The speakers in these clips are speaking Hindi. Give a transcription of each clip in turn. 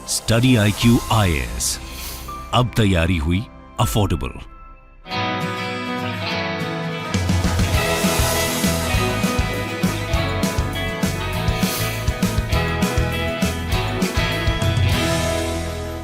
स्टडी IQ IAS, अब तैयारी हुई अफोर्डेबल।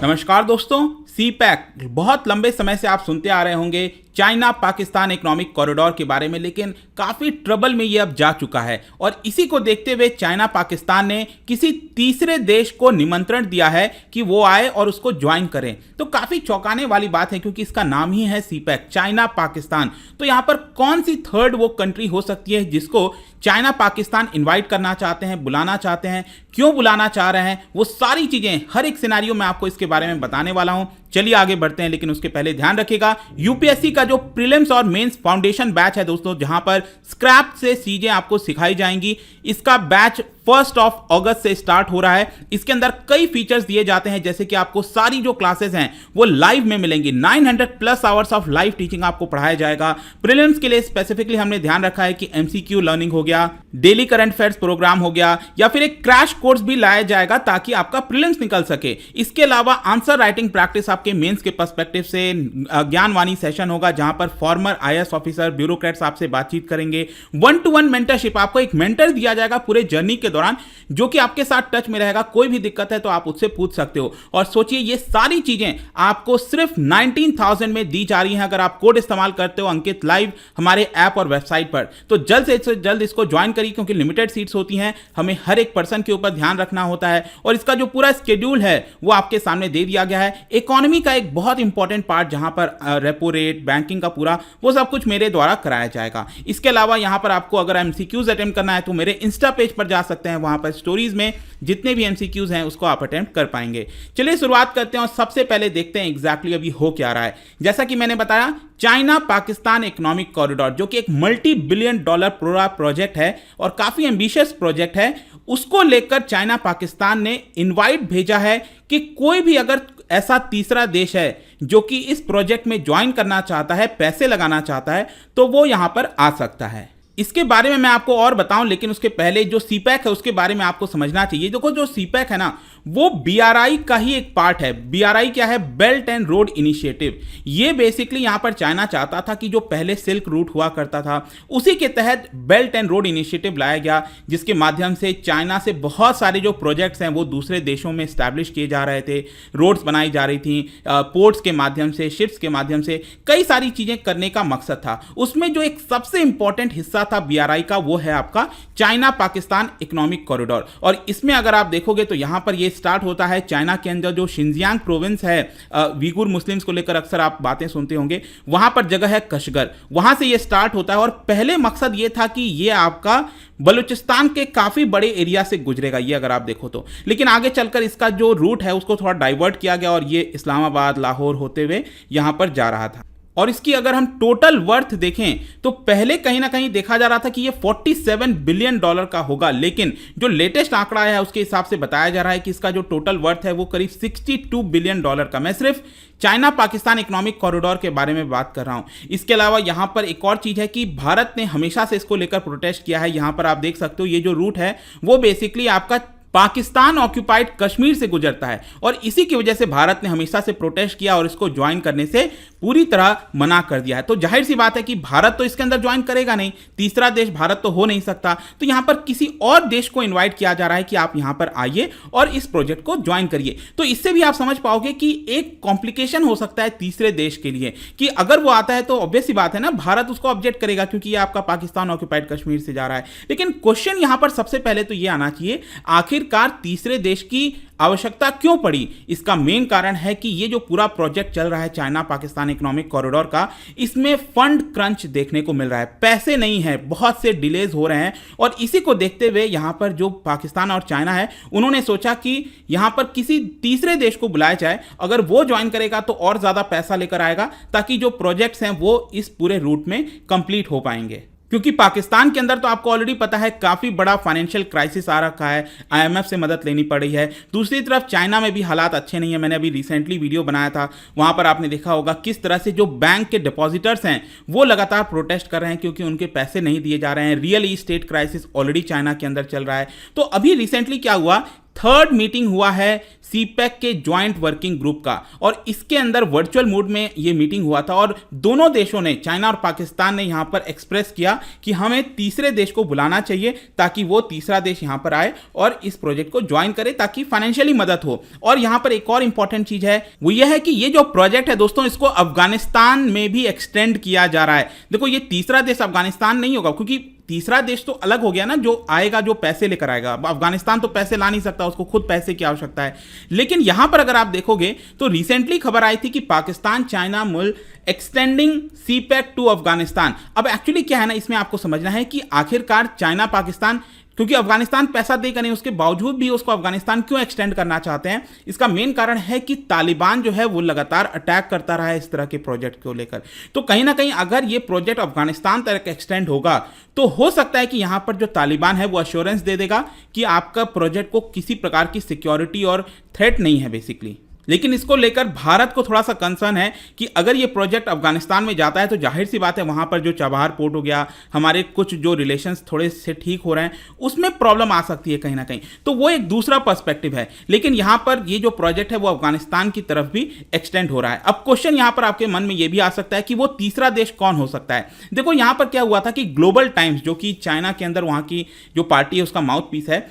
नमस्कार दोस्तों, सीपैक बहुत लंबे समय से आप सुनते आ रहे होंगे चाइना पाकिस्तान इकोनॉमिक कॉरिडोर के बारे में, लेकिन काफ़ी ट्रबल में ये अब जा चुका है और इसी को देखते हुए चाइना पाकिस्तान ने किसी तीसरे देश को निमंत्रण दिया है कि वो आए और उसको ज्वाइन करें। तो काफ़ी चौंकाने वाली बात है क्योंकि इसका नाम ही है सीपैक, चाइना पाकिस्तान। तो यहाँ पर कौन सी थर्ड वो कंट्री हो सकती है जिसको चाइना पाकिस्तान इन्वाइट करना चाहते हैं, बुलाना चाहते हैं, क्यों बुलाना चाह रहे हैं, वो सारी चीज़ें हर एक सिनेरियो में आपको इसके बारे में बताने वाला हूं। चलिए आगे बढ़ते हैं, लेकिन उसके पहले ध्यान रखिएगा यूपीएससी का जो प्रीलिम्स और मेंस फाउंडेशन बैच है दोस्तों, जहां पर स्क्रैप से चीजें आपको सिखाई जाएंगी, इसका बैच 1 अगस्त से स्टार्ट हो रहा है। इसके अंदर कई फीचर्स दिए जाते हैं, जैसे कि आपको सारी जो क्लासेस हैं वो लाइव में मिलेंगी। 900+ आवर्स ऑफ लाइव टीचिंग आपको पढ़ाया जाएगा। प्रीलिम्स के लिए स्पेसिफिकली हमने ध्यान रखा है कि MCQ लर्निंग हो गया, डेली करंट अफेयर्स प्रोग्राम हो गया, या फिर एक क्रैश कोर्स भी लाया जाएगा ताकि आपका प्रीलिम्स निकल सके। इसके अलावा आंसर राइटिंग प्रैक्टिस आपके मेंस के पर्सपेक्टिव से ज्ञानवाणी सेशन होगा, जहां पर फॉर्मर IAS ऑफिसर, ब्यूरोक्रेट्स आपसे बातचीत करेंगे। 1-to-1 मेंटरशिप, आपको एक मेंटर दिया जाएगा पूरे जर्नी के दौरान, जो कि आपके साथ टच में रहेगा। कोई भी दिक्कत है तो आप उससे पूछ सकते हो। और सोचिए, ये सारी चीजें आपको सिर्फ 19,000 में दी जा रही हैं अगर आप कोड इस्तेमाल करते हो अंकित लाइव हमारे ऐप और वेबसाइट पर। तो जल्द से जल्द इसको ज्वाइन करिए, क्योंकि लिमिटेड सीट्स होती हैं, हमें हर एक पर्सन के ऊपर ध्यान रखना होता है। और इसका जो पूरा शेड्यूल है वो आपके सामने दे दिया गया है। इकोनॉमी का एक बहुत इंपॉर्टेंट पार्ट, जहां पर रेपो रेट, बैंकिंग का पूरा, वो सब कुछ मेरे द्वारा कराया जाएगा। इसके अलावा यहां पर आपको अगर MCQs अटेम्प्ट करना है तो मेरे इंस्टा पेज पर जा सकते हैं, वहां पर स्टोरीज में जितने भी MCQs हैं उसको आप अटेम्प्ट कर पाएंगे। चलिए शुरुआत करते हैं और सबसे पहले देखते हैं एग्जैक्टली अभी हो क्या रहा है। जैसा कि मैंने बताया, चाइना पाकिस्तान इकोनॉमिक कॉरिडोर, जो कि एक $multi-billion पूरा प्रोजेक्ट है और काफी एम्बिशियस प्रोजेक्ट है, उसको लेकर चाइना पाकिस्तान ने इनवाइट भेजा है कि कोई भी अगर ऐसा तीसरा देश है जो कि इस प्रोजेक्ट में ज्वाइन करना चाहता है, पैसे लगाना चाहता है, तो वो यहां पर आ सकता है। इसके बारे में मैं आपको और बताऊं, लेकिन उसके पहले जो सीपैक है उसके बारे में आपको समझना चाहिए। देखो, जो सीपैक है ना, वो BRI का ही एक पार्ट है। BRI क्या है? Belt and road initiative. ये बेसिकली यहां पर चाइना चाहता था कि जो पहले सिल्क रूट हुआ करता था, उसी के तहत बेल्ट एंड रोड इनिशिएटिव लाया गया, जिसके माध्यम से चाइना से बहुत सारे जो प्रोजेक्ट्स हैं वो दूसरे देशों में स्टैब्लिश किए जा रहे थे, रोड्स बनाई जा रही थी, पोर्ट्स के माध्यम से, शिप्स के माध्यम से, कई सारी चीजें करने का मकसद था। उसमें जो एक सबसे इंपॉर्टेंट हिस्सा था BRI का, वो है आपका चाइना पाकिस्तान इकोनॉमिक कॉरिडोर। और इसमें अगर आप देखोगे तो यहां पर ये स्टार्ट होता है चाइना के अंदर जो शिनजियांग प्रोविंस है, वीगुर मुस्लिम्स को लेकर अक्सर आप बातें सुनते होंगे, वहां पर जगह है कशगर, वहां से ये स्टार्ट होता है। और पहले मकसद ये था कि ये आपका बलूचिस्तान के काफी बड़े एरिया से गुजरेगा, ये अगर आप देखो तो। लेकिन आगे चलकर इसका जो रूट है उसको थोड़ा डाइवर्ट किया गया और ये इस्लामाबाद, लाहौर होते हुए यहां पर जा रहा था। और इसकी अगर हम टोटल वर्थ देखें तो पहले कहीं ना कहीं देखा जा रहा था कि ये $47 बिलियन का होगा, लेकिन जो लेटेस्ट आंकड़ा है उसके हिसाब से बताया जा रहा है कि इसका जो टोटल वर्थ है वो करीब $62 बिलियन का। मैं सिर्फ चाइना पाकिस्तान इकोनॉमिक कॉरिडोर के बारे में बात कर रहा हूं। इसके अलावा यहां पर एक और चीज है कि भारत ने हमेशा से इसको लेकर प्रोटेस्ट किया है। यहां पर आप देख सकते हो, ये जो रूट है वो बेसिकली आपका पाकिस्तान ऑक्यूपाइड कश्मीर से गुजरता है, और इसी की वजह से भारत ने हमेशा से प्रोटेस्ट किया और इसको ज्वाइन करने से पूरी तरह मना कर दिया है। तो जाहिर सी बात है कि भारत तो इसके अंदर ज्वाइन करेगा नहीं, तीसरा देश भारत तो हो नहीं सकता। तो यहां पर किसी और देश को इन्वाइट किया जा रहा है कि आप यहां पर आइए और इस प्रोजेक्ट को ज्वाइन करिए। तो इससे भी आप समझ पाओगे कि एक कॉम्प्लिकेशन हो सकता है तीसरे देश के लिए, कि अगर वो आता है तो ऑब्वियस सी बात है ना, भारत उसको ऑब्जेक्ट करेगा क्योंकि ये आपका पाकिस्तान ऑक्यूपाइड कश्मीर से जा रहा है। लेकिन क्वेश्चन यहां पर सबसे पहले तो ये आना चाहिए, आखिरकार तीसरे देश की आवश्यकता क्यों पड़ी? इसका मेन कारण है कि ये जो पूरा प्रोजेक्ट चल रहा है चाइना पाकिस्तान इकोनॉमिक कॉरिडोर का, इसमें फंड क्रंच देखने को मिल रहा है, पैसे नहीं है, बहुत से डिलेज हो रहे हैं। और इसी को देखते हुए यहां पर जो पाकिस्तान और चाइना है, उन्होंने सोचा कि यहां पर किसी तीसरे देश को बुलाया जाए, अगर वो ज्वाइन करेगा तो और ज्यादा पैसा लेकर आएगा, ताकि जो प्रोजेक्ट्स हैं वो इस पूरे रूट में कंप्लीट हो पाएंगे। क्योंकि पाकिस्तान के अंदर तो आपको ऑलरेडी पता है काफी बड़ा फाइनेंशियल क्राइसिस आ रखा है, IMF से मदद लेनी पड़ी है। दूसरी तरफ चाइना में भी हालात अच्छे नहीं है। मैंने अभी रिसेंटली वीडियो बनाया था, वहां पर आपने देखा होगा किस तरह से जो बैंक के डिपॉजिटर्स हैं वो लगातार प्रोटेस्ट कर रहे हैं क्योंकि उनके पैसे नहीं दिए जा रहे हैं। Real estate crisis already China के अंदर चल रहा है। तो अभी रिसेंटली क्या हुआ थर्ड मीटिंग हुआ है सीपैक के ज्वाइंट वर्किंग ग्रुप का, और इसके अंदर वर्चुअल मोड में ये मीटिंग हुआ था और दोनों देशों ने, चाइना और पाकिस्तान ने यहां पर एक्सप्रेस किया कि हमें तीसरे देश को बुलाना चाहिए ताकि वो तीसरा देश यहां पर आए और इस प्रोजेक्ट को ज्वाइन करे ताकि फाइनेंशियली मदद हो। और यहां पर एक और इंपॉर्टेंट चीज है, वो ये है कि ये जो प्रोजेक्ट है दोस्तों, इसको अफगानिस्तान में भी एक्सटेंड किया जा रहा है। देखो, ये तीसरा देश अफगानिस्तान नहीं होगा, क्योंकि तीसरा देश तो अलग हो गया ना, जो आएगा, जो पैसे लेकर आएगा। अफगानिस्तान तो पैसे ला नहीं सकता, उसको खुद पैसे की आवश्यकता है। लेकिन यहां पर अगर आप देखोगे तो रिसेंटली खबर आई थी कि Pakistan China will extending CPEC to Afghanistan. अब एक्चुअली क्या है ना, इसमें आपको समझना है कि आखिरकार चाइना पाकिस्तान, क्योंकि अफगानिस्तान पैसा देगा नहीं, उसके बावजूद भी उसको अफगानिस्तान क्यों एक्सटेंड करना चाहते हैं, इसका मेन कारण है कि तालिबान जो है वो लगातार अटैक करता रहा है इस तरह के प्रोजेक्ट को लेकर। तो कहीं ना कहीं अगर ये प्रोजेक्ट अफगानिस्तान तक एक्सटेंड होगा तो हो सकता है कि यहां पर जो तालिबान है वो अश्योरेंस दे देगा कि आपका प्रोजेक्ट को किसी प्रकार की सिक्योरिटी और थ्रेट नहीं है बेसिकली। लेकिन इसको लेकर भारत को थोड़ा सा कंसर्न है कि अगर ये प्रोजेक्ट अफगानिस्तान में जाता है तो जाहिर सी बात है वहां पर जो चाबहार पोर्ट हो गया, हमारे कुछ जो रिलेशंस थोड़े से ठीक हो रहे हैं, उसमें प्रॉब्लम आ सकती है कहीं ना कहीं। तो वो एक दूसरा पर्सपेक्टिव है। लेकिन यहां पर ये जो प्रोजेक्ट है वो अफगानिस्तान की तरफ भी एक्सटेंड हो रहा है। अब क्वेश्चन यहां पर आपके मन में ये भी आ सकता है कि वो तीसरा देश कौन हो सकता है। देखो, यहां पर क्या हुआ था कि ग्लोबल टाइम्स, जो कि चाइना के अंदर वहां की जो पार्टी है उसका माउथ पीस है,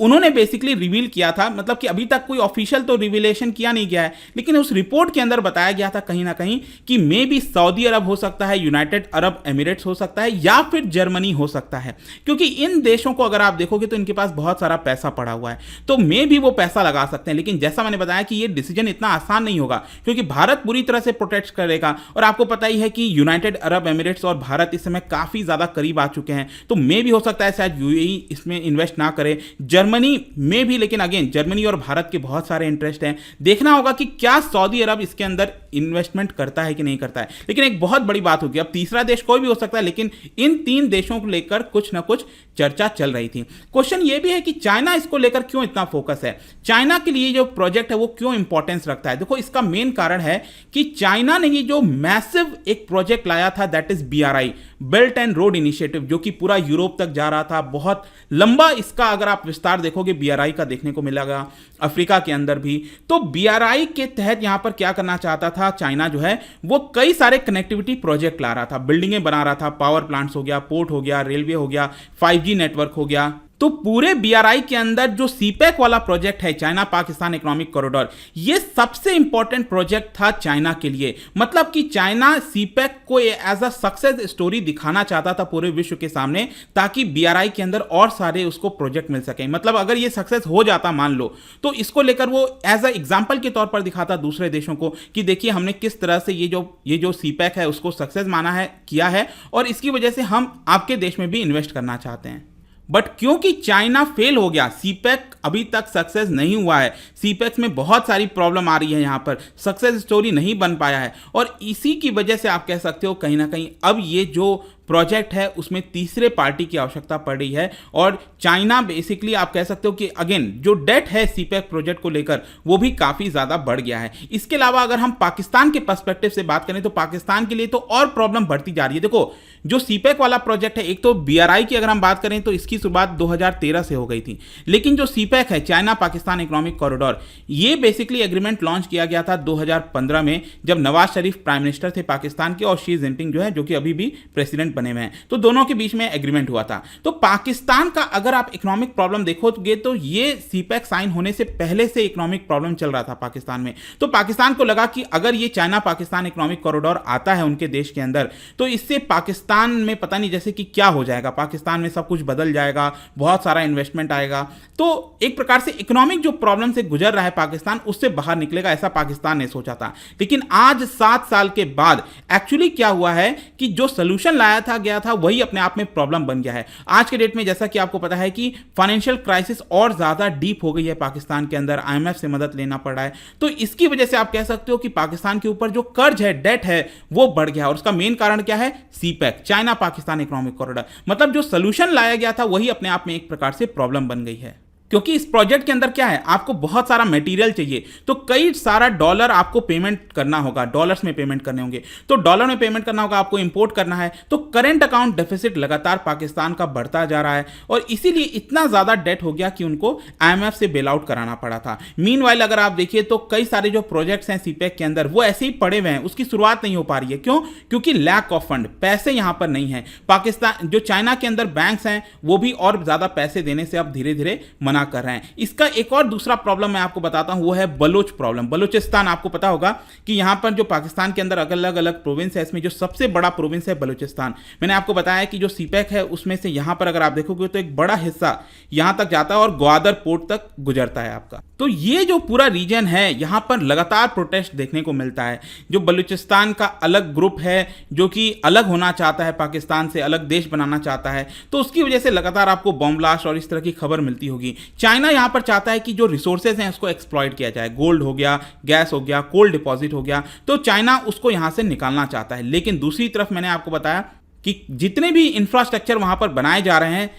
उन्होंने बेसिकली रिवील किया था, मतलब कि अभी तक कोई ऑफिशियल तो रिवीलेशन किया नहीं गया है, लेकिन उस रिपोर्ट के अंदर बताया गया था कहीं ना कहीं कि मे बी सऊदी अरब हो सकता है, यूनाइटेड अरब एमिरेट्स हो सकता है, या फिर जर्मनी हो सकता है। क्योंकि इन देशों को अगर आप देखोगे तो इनके पास बहुत सारा पैसा पड़ा हुआ है, तो मे भी वो पैसा लगा सकते हैं। लेकिन जैसा मैंने बताया कि ये डिसीजन इतना आसान नहीं होगा, क्योंकि भारत पूरी तरह से प्रोटेक्ट करेगा। और आपको पता ही है कि यूनाइटेड अरब एमिरेट्स और भारत इस समय काफी ज्यादा करीब आ चुके हैं, तो मे भी हो सकता है शायद यूएई इसमें इन्वेस्ट ना करे, जर्मनी में भी। लेकिन अगेन, जर्मनी और भारत के बहुत सारे इंटरेस्ट हैं, देखना होगा कि क्या सऊदी अरब इसके अंदर इन्वेस्टमेंट करता है कि नहीं करता है। लेकिन एक बहुत बड़ी बात होगी, अब तीसरा देश कोई भी हो सकता है, लेकिन इन तीन देशों को लेकर कुछ ना कुछ चर्चा चल रही थी। क्वेश्चन ये भी है कि चाइना इसको लेकर क्यों इतना फोकस है, चाइना के लिए जो प्रोजेक्ट है वो क्यों इंपॉर्टेंस रखता है। देखो, इसका मेन कारण है कि चाइना ने ये जो मैसिव एक प्रोजेक्ट लाया था, that is BRI, belt and road initiative, जो कि पूरा यूरोप तक जा रहा था। बहुत लंबा इसका अगर आप विस्तार देखोगे BRI का देखने को मिलेगा, अफ्रीका के अंदर भी। तो BRI के तहत यहां पर क्या करना चाहता था चाइना, जो है वो कई सारे कनेक्टिविटी प्रोजेक्ट ला रहा था, बिल्डिंगें बना रहा था, पावर प्लांट्स हो गया, पोर्ट हो गया, रेलवे हो गया, 5G नेटवर्क हो गया। तो पूरे BRI के अंदर जो सीपैक वाला प्रोजेक्ट है, चाइना पाकिस्तान इकोनॉमिक कॉरिडोर, ये सबसे इंपॉर्टेंट प्रोजेक्ट था चाइना के लिए। मतलब कि चाइना सीपैक को एज अ सक्सेस स्टोरी दिखाना चाहता था पूरे विश्व के सामने, ताकि BRI के अंदर और सारे उसको प्रोजेक्ट मिल सके। मतलब अगर ये सक्सेस हो जाता मान लो, तो इसको लेकर वो एज अ एग्जाम्पल के तौर पर दिखाता दूसरे देशों को कि देखिए हमने किस तरह से ये जो सीपैक है उसको सक्सेस माना है, किया है, और इसकी वजह से हम आपके देश में भी इन्वेस्ट करना चाहते हैं। बट क्योंकि चाइना फेल हो गया, सीपैक अभी तक सक्सेस नहीं हुआ है, सीपैक में बहुत सारी प्रॉब्लम आ रही है, यहां पर सक्सेस स्टोरी नहीं बन पाया है, और इसी की वजह से आप कह सकते हो कहीं ना कहीं अब ये जो प्रोजेक्ट है उसमें तीसरे पार्टी की आवश्यकता पड़ रही है। और चाइना बेसिकली आप कह सकते हो कि अगेन जो डेट है सीपैक प्रोजेक्ट को लेकर वो भी काफ़ी ज़्यादा बढ़ गया है। इसके अलावा अगर हम पाकिस्तान के पर्सपेक्टिव से बात करें तो पाकिस्तान के लिए तो और प्रॉब्लम बढ़ती जा रही है। देखो, जो सीपैक वाला प्रोजेक्ट है, एक तो BRI की अगर हम बात करें तो इसकी शुरुआत 2013 से हो गई थी, लेकिन जो सीपैक है, चाइना पाकिस्तान इकोनॉमिक कॉरिडोर, ये बेसिकली एग्रीमेंट लॉन्च किया गया था 2015 में, जब नवाज शरीफ प्राइम मिनिस्टर थे पाकिस्तान के और शी जिनपिंग जो है, जो कि अभी भी प्रेसिडेंट बने हुए हैं, तो दोनों के बीच में एग्रीमेंट हुआ था। तो पाकिस्तान का अगर आप इकोनॉमिक प्रॉब्लम देखोगे तो ये सीपैक साइन होने से पहले से इकोनॉमिक प्रॉब्लम चल रहा था पाकिस्तान में। तो पाकिस्तान को लगा कि अगर ये चाइना पाकिस्तान इकोनॉमिक कॉरिडोर आता है उनके देश के अंदर, तो इससे पाकिस्तान में पता नहीं जैसे कि क्या हो जाएगा, पाकिस्तान में सब कुछ बदल जाएगा, बहुत सारा इन्वेस्टमेंट आएगा। तो एक प्रकार से इकोनॉमिक जो प्रॉब्लम से गुजर रहा है पाकिस्तान, उससे बाहर निकलेगा, ऐसा पाकिस्तान ने सोचा था। लेकिन आज 7 साल के बाद एक्चुअली क्या हुआ है कि जो सोल्यूशन लाया था गया था वही अपने आप में प्रॉब्लम बन गया है। आज के डेट में जैसा कि आपको पता है कि फाइनेंशियल क्राइसिस और ज्यादा डीप हो गई है पाकिस्तान के अंदर, IMF से मदद लेना पड़ रहा है। तो इसकी वजह से आप कह सकते हो कि पाकिस्तान के ऊपर जो कर्ज है, डेट है, वो बढ़ गया। और उसका मेन कारण क्या है? CPEC, China Pakistan economic corridor. मतलब जो सोल्यूशन लाया गया था वही अपने आप में एक प्रकार से प्रॉब्लम बन गई है। क्योंकि इस प्रोजेक्ट के अंदर क्या है, आपको बहुत सारा मटेरियल चाहिए, तो कई सारा डॉलर आपको पेमेंट करना होगा, डॉलर्स में पेमेंट करने होंगे, तो डॉलर में पेमेंट करना होगा, आपको इंपोर्ट करना है, तो करेंट अकाउंट डेफिसिट लगातार पाकिस्तान का बढ़ता जा रहा है और इसीलिए इतना ज़्यादा डेट हो गया कि उनको IMF से बेल आउट कराना पड़ा था। मीनवाइल अगर आप देखिए तो कई सारे जो प्रोजेक्ट्स हैं सीपैक के अंदर वो ऐसे ही पड़े हुए हैं, उसकी शुरुआत नहीं हो पा रही है। क्यों? क्योंकि लैक ऑफ फंड, पैसे यहां पर नहीं है। पाकिस्तान जो चाइना के अंदर बैंक्स हैं वो भी और ज़्यादा पैसे देने से अब धीरे धीरे मना कर रहे हैं। इसका एक और दूसरा प्रॉब्लम मैं आपको बताता हूं, वो है बलोच प्रॉब्लम। बलूचिस्तान, आपको पता होगा कि यहां पर जो पाकिस्तान के अंदर अलग अलग प्रोविंस है, इसमें जो सबसे बड़ा प्रोविंस है बलूचिस्तान। मैंने आपको बताया कि जो सीपैक है उसमें से यहां पर अगर आप देखोगे तो एक बड़ा हिस्सा यहां तक जाता है और ग्वादर पोर्ट तक गुजरता है आपका। तो ये जो पूरा रीजन है यहां पर लगातार प्रोटेस्ट देखने को मिलता है। जो बलूचिस्तान का अलग ग्रुप है जो कि अलग होना चाहता है, पाकिस्तान से अलग देश बनाना चाहता है, तो उसकी वजह से लगातार आपको बॉम्ब ब्लास्ट और इस तरह की खबर मिलती होगी। चाइना यहां पर चाहता है कि जो रिसोर्सेज हैं उसको एक्सप्लॉइट किया जाए, गोल्ड हो गया, गैस हो गया, कोल डिपॉजिट हो गया, तो चाइना उसको यहां से निकालना चाहता है। लेकिन दूसरी तरफ मैंने आपको बताया कि जितने भी इंफ्रास्ट्रक्चर वहां पर बनाए जा रहे हैं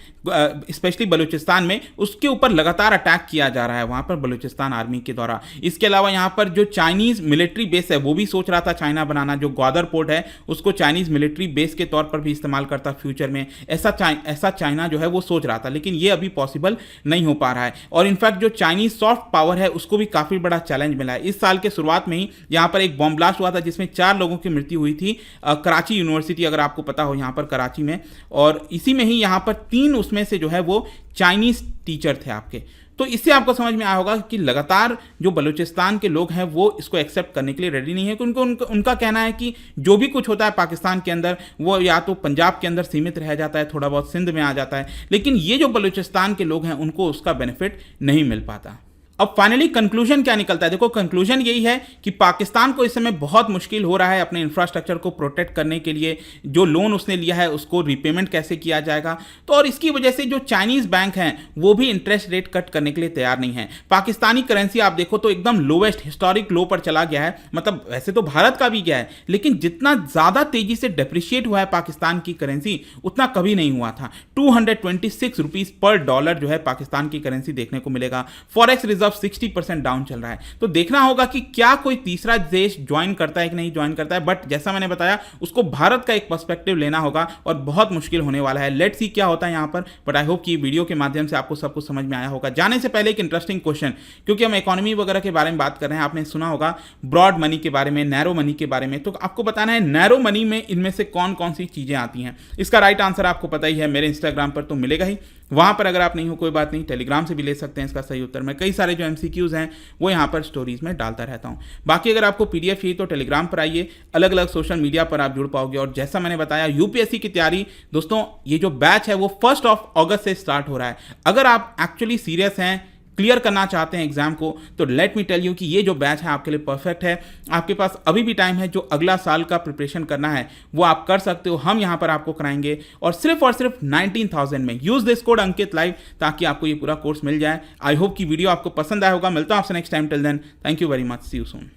स्पेशली बलूचिस्तान में, उसके ऊपर लगातार अटैक किया जा रहा है वहां पर बलूचिस्तान आर्मी के द्वारा। इसके अलावा यहां पर जो चाइनीज मिलिट्री बेस है वो भी सोच रहा था चाइना बनाना, जो ग्वादर पोर्ट है उसको चाइनीज मिलिट्री बेस के तौर पर भी इस्तेमाल करता फ्यूचर में, ऐसा चाइना जो है वो सोच रहा था, लेकिन ये अभी पॉसिबल नहीं हो पा रहा है। और इनफैक्ट जो चाइनीज सॉफ्ट पावर है उसको भी काफी बड़ा चैलेंज मिला है। इस साल के शुरुआत में ही यहां पर एक बॉम्ब ब्लास्ट हुआ था जिसमें 4 लोगों की मृत्यु हुई थी, कराची यूनिवर्सिटी अगर आपको पता हो यहां पर कराची में, और इसी में ही यहां पर 3 उसमें से जो है वो चाइनीज टीचर थे आपके। तो इससे आपको समझ में आया होगा कि लगातार जो बलूचिस्तान के लोग हैं वो इसको एक्सेप्ट करने के लिए रेडी नहीं है, क्योंकि उनका कहना है कि जो भी कुछ होता है पाकिस्तान के अंदर वो या तो पंजाब के अंदर सीमित रह जाता है, थोड़ा बहुत सिंध में आ जाता है, लेकिन ये जो बलूचिस्तान के लोग हैं उनको उसका बेनिफिट नहीं मिल पाता। अब फाइनली कंक्लूजन क्या निकलता है? देखो, कंक्लूजन यही है कि पाकिस्तान को इस समय बहुत मुश्किल हो रहा है अपने इंफ्रास्ट्रक्चर को प्रोटेक्ट करने के लिए। जो लोन उसने लिया है उसको रीपेमेंट कैसे किया जाएगा, तो और इसकी वजह से जो चाइनीज बैंक हैं वो भी इंटरेस्ट रेट कट करने के लिए तैयार नहीं है। पाकिस्तानी करेंसी आप देखो तो एकदम लोवेस्ट हिस्टोरिक लो पर चला गया है, मतलब वैसे तो भारत का भी गया है, लेकिन जितना ज़्यादा तेजी से डेप्रिशिएट हुआ है पाकिस्तान की करेंसी उतना कभी नहीं हुआ था। 226 रुपीज़ पर डॉलर जो है पाकिस्तान की करेंसी देखने को मिलेगा। फॉरेक्स रिजर्व 60% डाउन चल रहा है। तो देखना होगा कि क्या कोई तीसरा देश ज्वाइन करता है कि नहीं ज्वाइन करता है, बट जैसा मैंने बताया उसको भारत का एक पर्सपेक्टिव लेना होगा और बहुत मुश्किल होने वाला है। लेट्स सी क्या होता है यहां पर, बट आई होप कि वीडियो के माध्यम से आपको सब कुछ समझ में आया होगा। जाने से पहले एक इंटरेस्टिंग क्वेश्चन, क्योंकि हम इकोनॉमी वगैरह के बारे में बात कर रहे हैं, आपने सुना होगा ब्रॉड मनी के बारे में, नैरो मनी के बारे में, तो आपको बताना है नैरो मनी में इनमें से कौन कौन सी चीजें आती हैं। इसका राइट आंसर आपको पता ही है, मेरे इंस्टाग्राम पर तो मिलेगा ही, वहां पर अगर आप नहीं हो कोई बात नहीं, टेलीग्राम से भी ले सकते हैं इसका सही उत्तर। मैं कई सारे जो MCQs हैं वो यहाँ पर स्टोरीज में डालता रहता हूँ। बाकी अगर आपको PDF चाहिए तो टेलीग्राम पर आइए, अलग अलग सोशल मीडिया पर आप जुड़ पाओगे। और जैसा मैंने बताया UPSC की तैयारी दोस्तों, ये जो बैच है वो 1 अगस्त से स्टार्ट हो रहा है। अगर आप एक्चुअली सीरियस हैं, क्लियर करना चाहते हैं एग्जाम को, तो लेट मी टेल यू कि ये जो बैच है आपके लिए परफेक्ट है। आपके पास अभी भी टाइम है, जो अगला साल का प्रिपरेशन करना है वो आप कर सकते हो, हम यहाँ पर आपको कराएंगे और सिर्फ 19,000 में। Use this code Ankit live ताकि आपको ये पूरा कोर्स मिल जाए। आई होप कि वीडियो आपको पसंद आया होगा। मिलता हूँ आपसे next time, till then thank you very much, see you soon.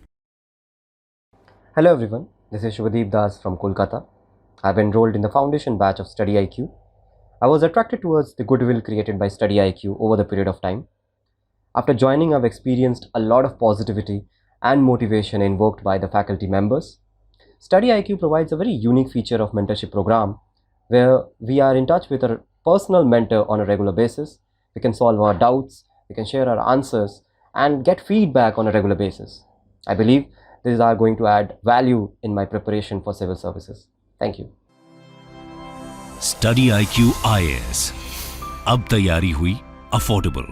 Hello everyone, this is Shubhadeep Das from Kolkata. I've enrolled in the foundation batch of Study IQ. I was attracted towards the goodwill created by Study IQ over the period of time. After joining, I've experienced a lot of positivity and motivation invoked by the faculty members. Study IQ provides a very unique feature of mentorship program where we are in touch with a personal mentor on a regular basis. We can solve our doubts, we can share our answers and get feedback on a regular basis. I believe these are going to add value in my preparation for civil services. Thank you. Study IQ IAS, अब तैयारी हुई अफोर्डेबल।